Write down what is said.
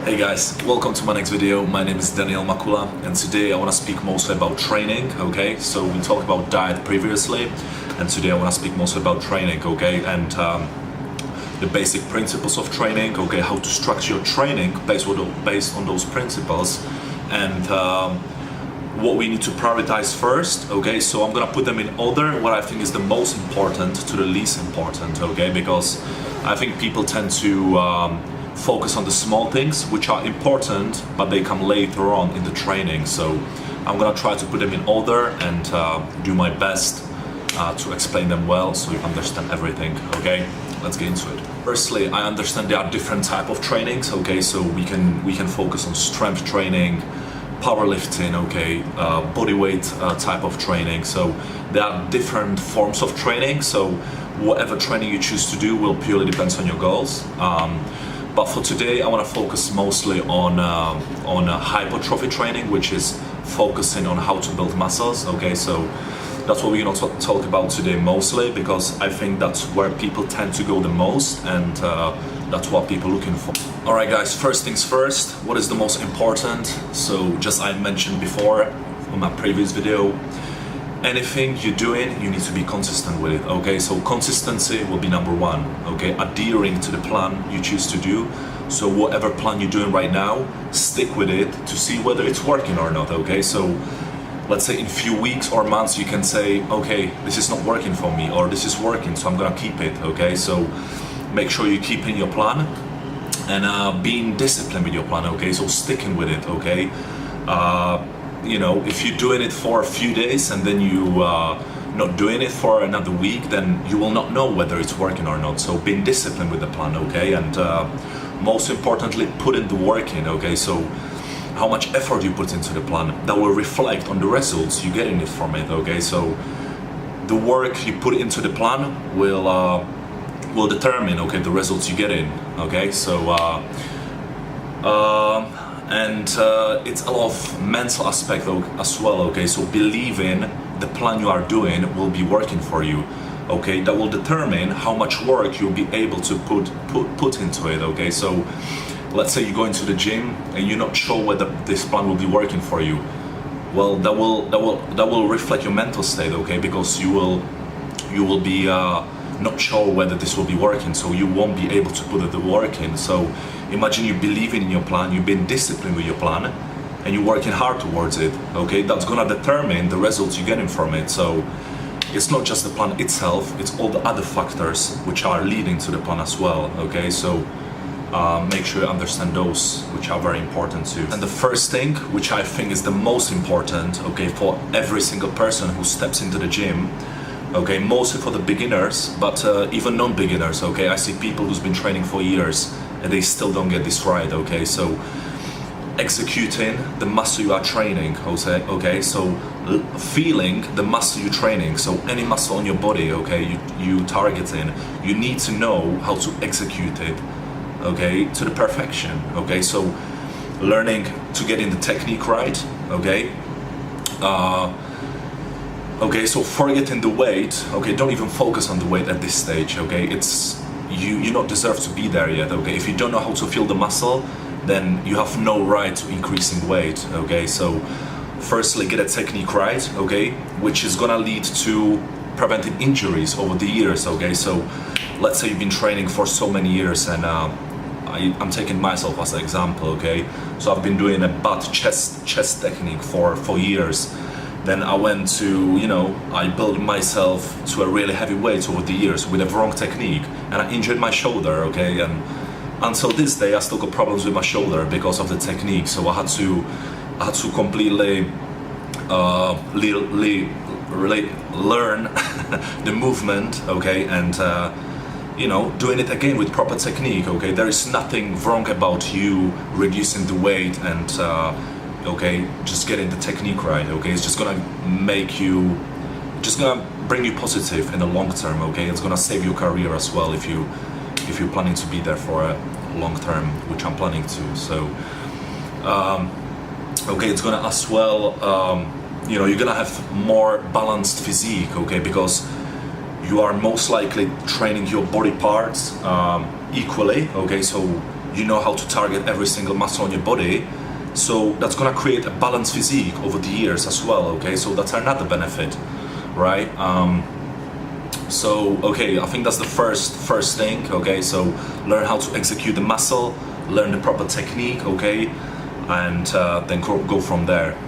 Hey guys, welcome to my next video. My name is Daniel Makula and today I want to speak mostly about training, okay? So we talked about diet previously and today I want to speak mostly about training, okay? And the basic principles of training, okay? How to structure your training based on those principles and what we need to prioritize first, okay? So I'm gonna put them in order, what I think is the most important to the least important, okay? Because I think people tend to focus on the small things which are important but they come later on in the training, so I'm gonna try to put them in order and do my best to explain them well so you understand everything, okay? Let's get into it. Firstly, I understand there are different type of trainings, okay? So we can focus on strength training, powerlifting, okay, body weight type of training. So there are different forms of training, so whatever training you choose to do will purely depend on your goals. But for today, I want to focus mostly on hypertrophy training, which is focusing on how to build muscles. Okay, so that's what we're going to talk about today mostly, because I think that's where people tend to go the most, and that's what people are looking for. All right, guys. First things first. What is the most important? So, just I mentioned before on my previous video. Anything you're doing, you need to be consistent with it, okay? So consistency will be number one, okay? Adhering to the plan you choose to do. So whatever plan you're doing right now, stick with it to see whether it's working or not, okay? So let's say in a few weeks or months, you can say, okay, this is not working for me, or this is working, so I'm gonna keep it, okay? So make sure you keep in your plan and being disciplined with your plan, okay? So sticking with it, okay? You know, if you're doing it for a few days and then you not doing it for another week, then you will not know whether it's working or not. So being disciplined with the plan, okay? And most importantly, put in the work in, okay? So how much effort you put into the plan, that will reflect on the results you get in it from it, okay? So the work you put into the plan will determine, okay, the results you get in, okay? So it's a lot of mental aspect as well, okay? So believing the plan you are doing will be working for you, okay? That will determine how much work you'll be able to put into it, okay? So let's say you go into the gym and you're not sure whether this plan will be working for you. Well, that will reflect your mental state, okay? Because you will be not sure whether this will be working, so you won't be able to put the work in. So imagine you believing in your plan, you've been disciplined with your plan, and you're working hard towards it, okay? That's gonna determine the results you're getting from it. So it's not just the plan itself, it's all the other factors which are leading to the plan as well, okay? So make sure you understand those, which are very important too. And the first thing, which I think is the most important, okay, for every single person who steps into the gym, okay, mostly for the beginners, but even non-beginners, okay? I see people who's been training for years and they still don't get this right, okay? So executing the muscle you are training, okay? So feeling the muscle you're training, so any muscle on your body, okay, you targeting, you need to know how to execute it, okay, to the perfection, okay? So learning to get in the technique right, okay? Okay, so forgetting the weight, okay, don't even focus on the weight at this stage, okay? You not deserve to be there yet, okay? If you don't know how to feel the muscle, then you have no right to increasing weight, okay? So firstly, get a technique right, okay? Which is gonna lead to preventing injuries over the years, okay? So let's say you've been training for so many years and I'm taking myself as an example, okay? So I've been doing a butt chest technique for years. Then I went to, you know, I built myself to a really heavy weight over the years with a wrong technique, and I injured my shoulder, okay? And until this day, I still got problems with my shoulder because of the technique. So I had to completely learn the movement, okay? And you know, doing it again with proper technique, okay? There is nothing wrong about you reducing the weight and okay, just getting the technique right, okay? It's just gonna bring you positive in the long term, okay? It's gonna save your career as well if you're planning to be there for a long term, which I'm planning to. So okay, it's gonna as well you know, you're gonna have more balanced physique, okay? Because you are most likely training your body parts equally, okay? So you know how to target every single muscle on your body. So that's gonna create a balanced physique over the years as well, okay? So that's another benefit, right? So, okay, I think that's the first thing, okay? So learn how to execute the muscle, learn the proper technique, okay? And then go from there.